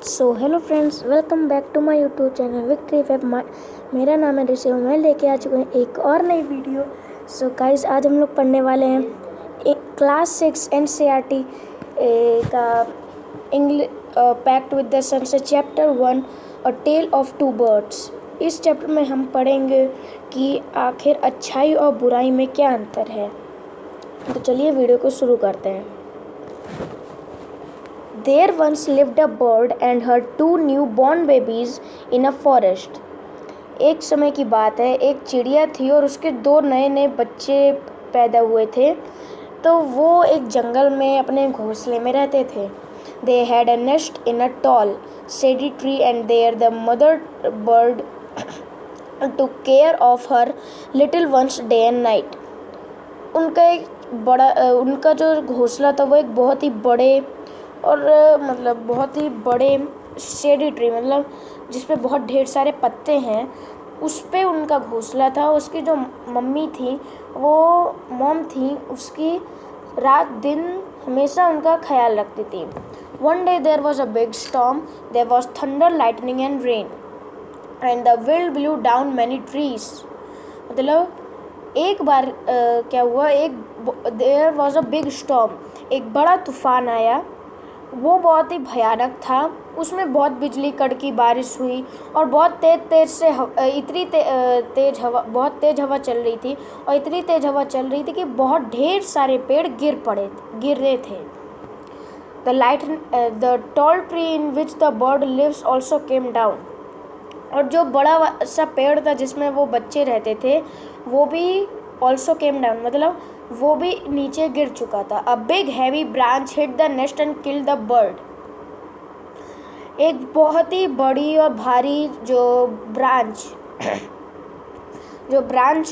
So hello friends, welcome back to my YouTube channel victory web. मेरा नाम है ऋषि और मैं लेके आ चुका हूँ एक और नई वीडियो। सो गाइस, आज हम लोग पढ़ने वाले हैं क्लास 6 एनसीईआरटी का English pact with the sunset chapter 1 a tale of two birds. इस चैप्टर में हम पढ़ेंगे कि आखिर अच्छाई और बुराई में क्या अंतर है। तो चलिए वीडियो को शुरू करते हैं। There once lived a bird and her two newborn babies in a forest. एक समय की बात है, एक चिड़िया थी और उसके दो नए नए बच्चे पैदा हुए थे। तो वो एक जंगल में अपने घोंसले में रहते थे। They had a nest in a tall shady tree and there the mother bird took care of her little ones day and night. उनका जो घोंसला था वो एक बहुत ही बड़े और बहुत ही बड़े शेडी ट्री, जिस पे बहुत ढेर सारे पत्ते हैं, उस पे उनका घोंसला था। उसकी जो मम्मी थी, वो मॉम थी, उसकी रात दिन हमेशा उनका ख्याल रखती थी। One day there was a big storm, there was thunder, lightning and rain and the wind blew down many trees. एक बार क्या हुआ, there was a big storm, एक बड़ा तूफान आया। वो बहुत ही भयानक था। उसमें बहुत बिजली कड़की, बारिश हुई और बहुत तेज हवा चल रही थी और इतनी तेज हवा चल रही थी कि बहुत ढेर सारे पेड़ गिर रहे थे। The tall tree in which the bird lives also came down. और जो बड़ा सा पेड़ था जिसमें वो बच्चे रहते थे, वो भी ऑल्सो केम डाउन, वो भी नीचे गिर चुका था। A big heavy branch hit the nest and kill the bird. एक बहुत ही बड़ी और भारी जो ब्रांच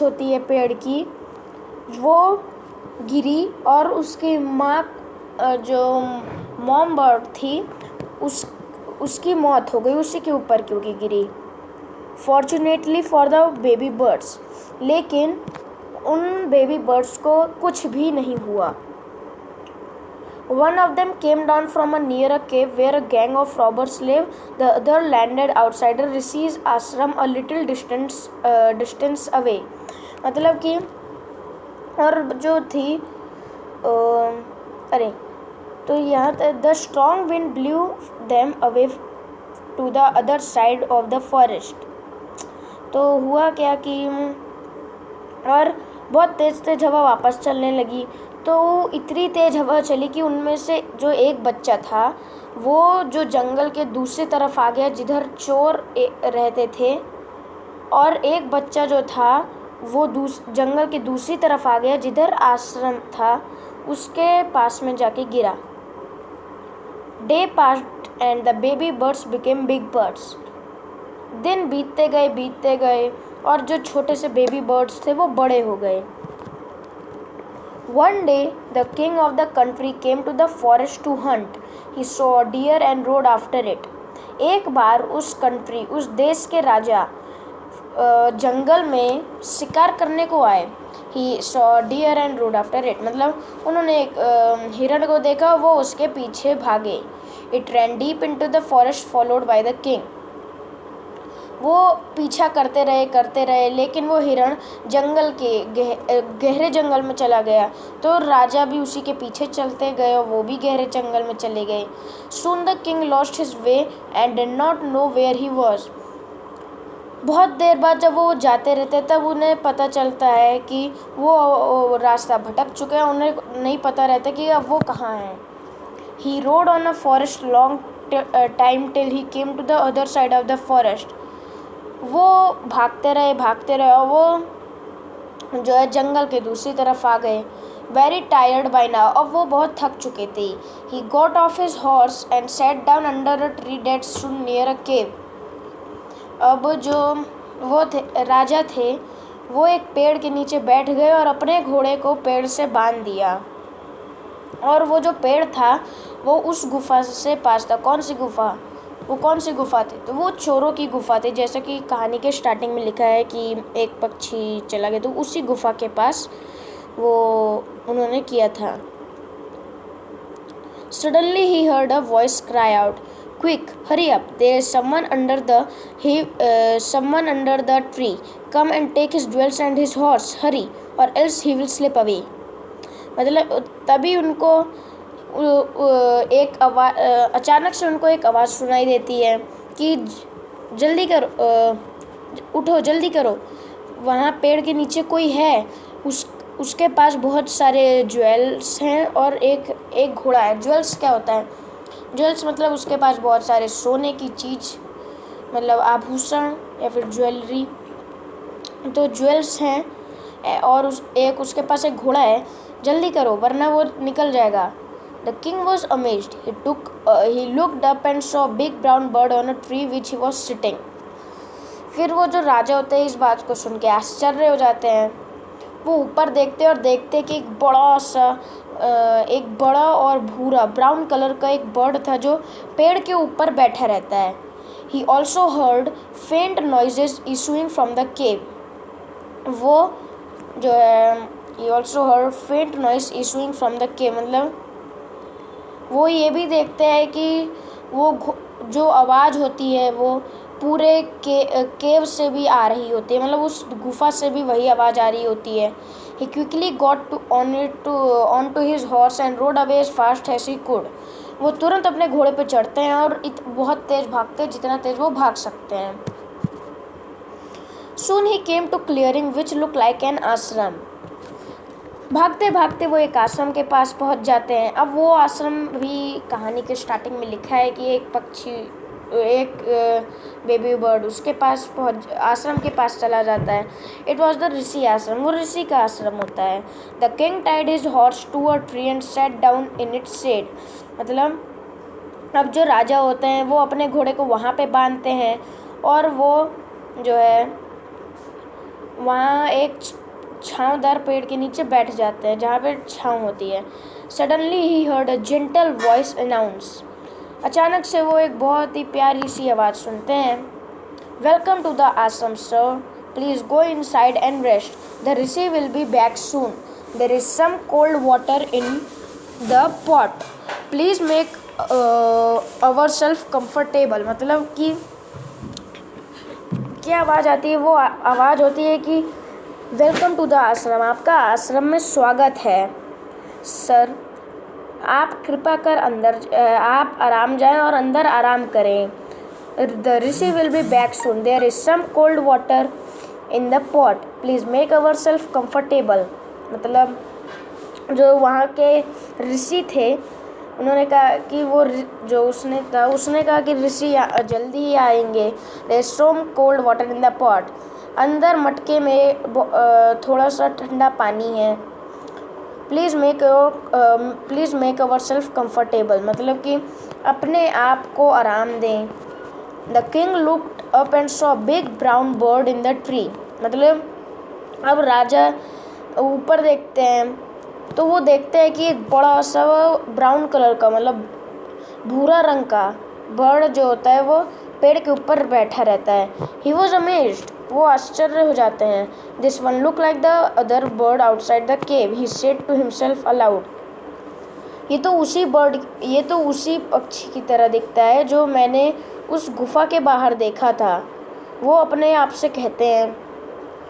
होती है पेड़ की, वो गिरी और उसकी माँ, जो मॉम बर्ड थी, उसकी मौत हो गई उसी के ऊपर, क्योंकि गिरी। Fortunately for the baby birds, लेकिन उन बेबी बर्ड्स को कुछ भी नहीं हुआ। One of them came down from near a cave where a gang of robbers live. The other landed outside Rishi's ashram a little distance away. मतलब कि और जो थी तो यहाँ the strong wind blew them away to the other side of the forest. तो हुआ क्या कि और बहुत तेज़ हवा वापस चलने लगी। तो इतनी तेज़ हवा चली कि उनमें से जो एक बच्चा था, वो जो जंगल के दूसरी तरफ आ गया जिधर चोर रहते थे, और एक बच्चा जो था वो जंगल के दूसरी तरफ आ गया जिधर आश्रम था, उसके पास में जाके गिरा। Day passed and the baby birds became big birds. दिन बीतते गए और जो छोटे से बेबी बर्ड्स थे वो बड़े हो गए। One day the king of the country came to the forest to hunt. He saw a deer and rode after it. एक बार उस देश के राजा जंगल में शिकार करने को आए। He saw a deer and rode after it, उन्होंने एक हिरण को देखा, वो उसके पीछे भागे। It ran deep into the forest followed by the king. वो पीछा करते रहे, लेकिन वो हिरण जंगल के गहरे जंगल में चला गया। तो राजा भी उसी के पीछे चलते गए और वो भी गहरे जंगल में चले गए। Soon the king lost his way and did not know where he was. बहुत देर बाद जब वो जाते रहते तब उन्हें पता चलता है कि वो रास्ता भटक चुके हैं, उन्हें नहीं पता रहता कि अब वो कहाँ हैं। He rode on a forest long time till he came to the other side of the forest. वो भागते रहे और वो जो है जंगल के दूसरी तरफ आ गए। वेरी टायर्ड बाय नाउ, अब वो बहुत थक चुके थे। He got off his horse and sat down under a tree that stood near a cave. अब जो वो राजा थे, वो एक पेड़ के नीचे बैठ गए और अपने घोड़े को पेड़ से बांध दिया। और वो जो पेड़ था वो उस गुफा से पास था। कौन सी गुफा थी? तो वो चोरों की गुफा थी, जैसा कि कहानी के स्टार्टिंग में लिखा है कि एक पक्षी चला गया, तो उसी गुफा के पास वो उन्होंने किया था। Suddenly he heard a voice cry out, Quick, hurry up! There is someone under the tree. Come and take his jewels and his horse. Hurry, or else he will slip away. मतलब तभी उनको अचानक से उनको एक आवाज़ सुनाई देती है कि जल्दी करो, उठो, जल्दी करो, वहाँ पेड़ के नीचे कोई है। उसके पास बहुत सारे ज्वेल्स हैं और एक घोड़ा है। ज्वेल्स क्या होता है? ज्वेल्स मतलब उसके पास बहुत सारे सोने की चीज़, मतलब आभूषण या फिर ज्वेलरी, तो ज्वेल्स हैं। और उसके पास एक घोड़ा है। जल्दी करो वरना वो निकल जाएगा। The king was amazed. He looked up and saw a big brown bird on a tree which he was sitting. फिर वो जो राजा होते हैं इस बात को सुन के आश्चर्य हो जाते हैं। वो ऊपर देखते और देखते कि एक बड़ा और भूरा ब्राउन कलर का एक बर्ड था जो पेड़ के ऊपर बैठा रहता है। He also heard faint noises issuing from the cave. वो जो है He also heard faint noise issuing from the cave, मतलब वो ये भी देखते हैं कि वो जो आवाज़ होती है वो पूरे केव से भी आ रही होती है, मतलब उस गुफा से भी वही आवाज़ आ रही होती है। He quickly got onto his horse and rode away as fast as he could. वो तुरंत अपने घोड़े पे चढ़ते हैं और बहुत तेज़ भागते हैं, जितना तेज़ वो भाग सकते हैं। Soon he came to clearing which looked like an ashram. भागते भागते वो एक आश्रम के पास पहुंच जाते हैं। अब वो आश्रम भी कहानी के स्टार्टिंग में लिखा है कि एक बेबी बर्ड उसके पास आश्रम के पास चला जाता है। इट वॉज द ऋषि आश्रम, वो ऋषि का आश्रम होता है। The king tied his horse to a tree and sat down in its shade, मतलब अब जो राजा होते हैं वो अपने घोड़े को वहाँ पे बांधते हैं और वो जो है वहाँ एक छांवदार पेड़ के नीचे बैठ जाते हैं जहाँ पे छांव होती है। Suddenly he heard a gentle voice announce, अचानक से वो एक बहुत ही प्यारी सी आवाज़ सुनते हैं। Welcome to the ashram sir, please go inside and rest, the rishi will be back soon, there is some cold water in the pot, please make our self comfortable. मतलब कि क्या आवाज़ आती है? वो आवाज़ होती है कि वेलकम टू द आश्रम, आपका आश्रम में स्वागत है सर, आप कृपा कर आप आराम जाएं और अंदर आराम करें। The rishi will be back soon, there is some cold water in the pot, please make our self comfortable. मतलब जो वहाँ के ऋषि थे उन्होंने कहा कि वो जो उसने कहा कि ऋषि जल्दी ही आएंगे। There is some cold water in the pot, अंदर मटके में थोड़ा सा ठंडा पानी है। Please make our self comfortable, मतलब कि अपने आप को आराम दें। The king looked up and saw big brown bird in the tree, मतलब अब राजा ऊपर देखते हैं तो वो देखते हैं कि एक बड़ा सा ब्राउन कलर का, मतलब भूरा रंग का बर्ड जो होता है वो पेड़ के ऊपर बैठा रहता है। ही वॉज अमेज्ड, वो आश्चर्य हो जाते हैं। This one look like the other bird outside the cave, he said to himself aloud, ये तो उसी पक्षी की तरह दिखता है जो मैंने उस गुफा के बाहर देखा था। वो अपने आप से कहते हैं,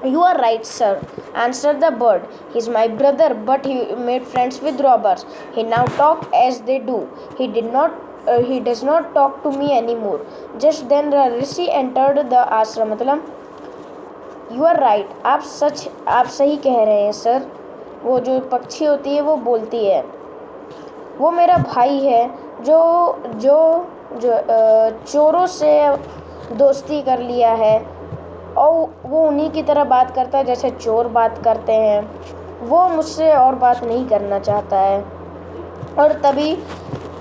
You are right, sir, answered the bird. He is my brother, but he made friends with robbers. He now talks as they do. He does not talk to me anymore. Just then the rishi entered the ashram. मतलब You are right. आप सही कह रहे हैं sir. वो जो पक्षी होती है वो बोलती है, वो मेरा भाई है जो चोरों से दोस्ती कर लिया है और वो उन्हीं की तरह बात करता है जैसे चोर बात करते हैं। वो मुझसे और बात नहीं करना चाहता है। और तभी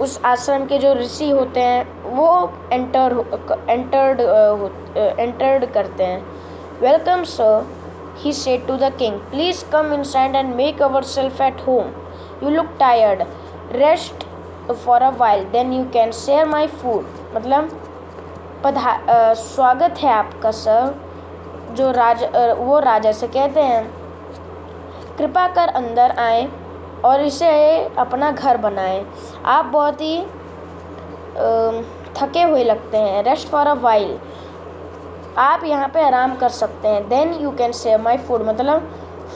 उस आश्रम के जो ऋषि होते हैं वो एंटर्ड करते हैं। Welcome sir, he said to the king, please come inside and make our self at home, you look tired, rest for a while, then you can share my food. मतलब स्वागत है आपका सर, जो वो राजा से कहते हैं, कृपा कर अंदर आएं और इसे अपना घर बनाएं। आप बहुत ही थके हुए लगते हैं। रेस्ट फॉर अ वाइल, आप यहाँ पे आराम कर सकते हैं। Then you can share my food, मतलब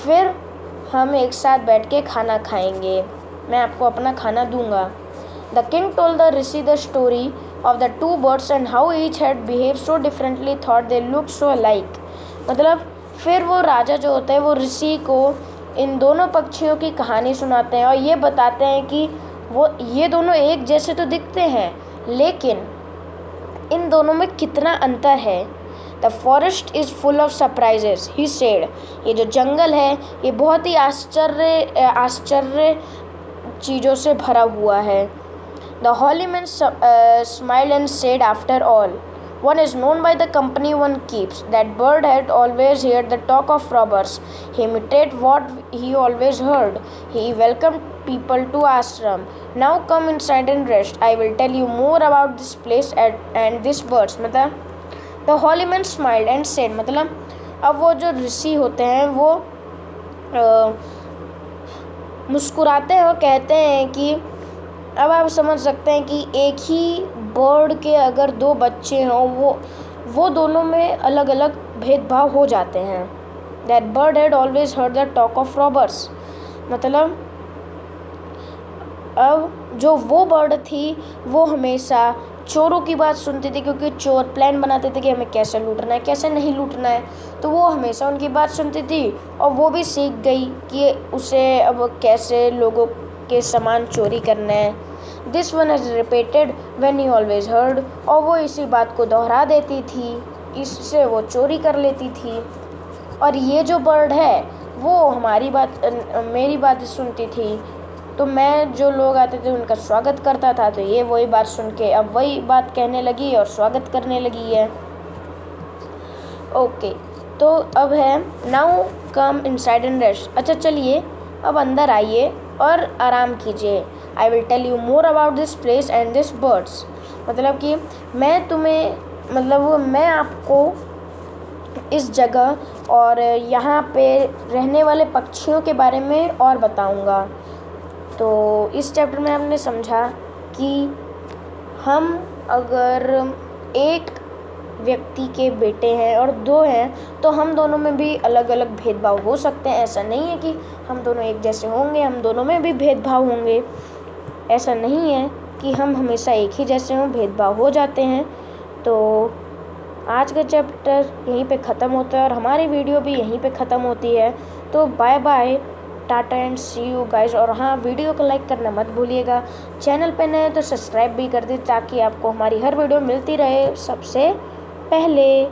फिर हम एक साथ बैठ के खाना खाएंगे, मैं आपको अपना खाना दूंगा। The king told the Rishi the story of the two birds and how each had behave so differently, thought they look so alike. मतलब फिर वो राजा जो होता है वो ऋषि को इन दोनों पक्षियों की कहानी सुनाते हैं और ये बताते हैं कि वो ये दोनों एक जैसे तो दिखते हैं, लेकिन इन दोनों में कितना अंतर है। The forest is full of surprises he said, ये जो जंगल है ये बहुत ही आश्चर्य चीज़ों से भरा हुआ है। The Holi man smiled and said, after all one is known by the company one keeps. That bird had always heard the talk of robbers. He imitated what he always heard. He welcomed people to ashram. Now come inside and rest. I will tell you more about this place and these birds. मतलब the holy man smiled and said, मतलब अब वो जो ऋषि होते हैं वो मुस्कुराते हैं और कहते हैं कि अब आप समझ सकते हैं कि एक ही बर्ड के अगर दो बच्चे हों वो दोनों में अलग अलग भेदभाव हो जाते हैं। That bird had always heard the talk of robbers, मतलब अब जो वो बर्ड थी वो हमेशा चोरों की बात सुनती थी, क्योंकि चोर प्लान बनाते थे कि हमें कैसे लूटना है कैसे नहीं लूटना है, तो वो हमेशा उनकी बात सुनती थी और वो भी सीख गई कि उसे अब कैसे लोगों के सामान चोरी करना है। This one is repeated when he always heard, और वो इसी बात को दोहरा देती थी, इससे वो चोरी कर लेती थी। और ये जो बर्ड है वो मेरी बात सुनती थी, तो मैं जो लोग आते थे उनका स्वागत करता था, तो ये वही बात सुन के अब वही बात कहने लगी और स्वागत करने लगी है। ओके, तो अब है now come inside and rest. अच्छा चलिए अब अंदर आइए और आराम कीजिए। I will tell you more about this place and this birds, मतलब कि मैं आपको इस जगह और यहाँ पे रहने वाले पक्षियों के बारे में और बताऊँगा। तो इस चैप्टर में हमने समझा कि हम अगर एक व्यक्ति के बेटे हैं और दो हैं तो हम दोनों में भी अलग अलग भेदभाव हो सकते हैं। ऐसा नहीं है कि हम दोनों एक जैसे होंगे, हम दोनों में भी भेदभाव होंगे। ऐसा नहीं है कि हम हमेशा एक ही जैसे हों, भेदभाव हो जाते हैं। तो आज का चैप्टर यहीं पे ख़त्म होता है और हमारी वीडियो भी यहीं पे ख़त्म होती है। तो bye bye, tata and see you guys. और हाँ, वीडियो को लाइक करना मत भूलिएगा। चैनल पे नए तो सब्सक्राइब भी कर दें ताकि आपको हमारी हर वीडियो मिलती रहे सबसे पहले।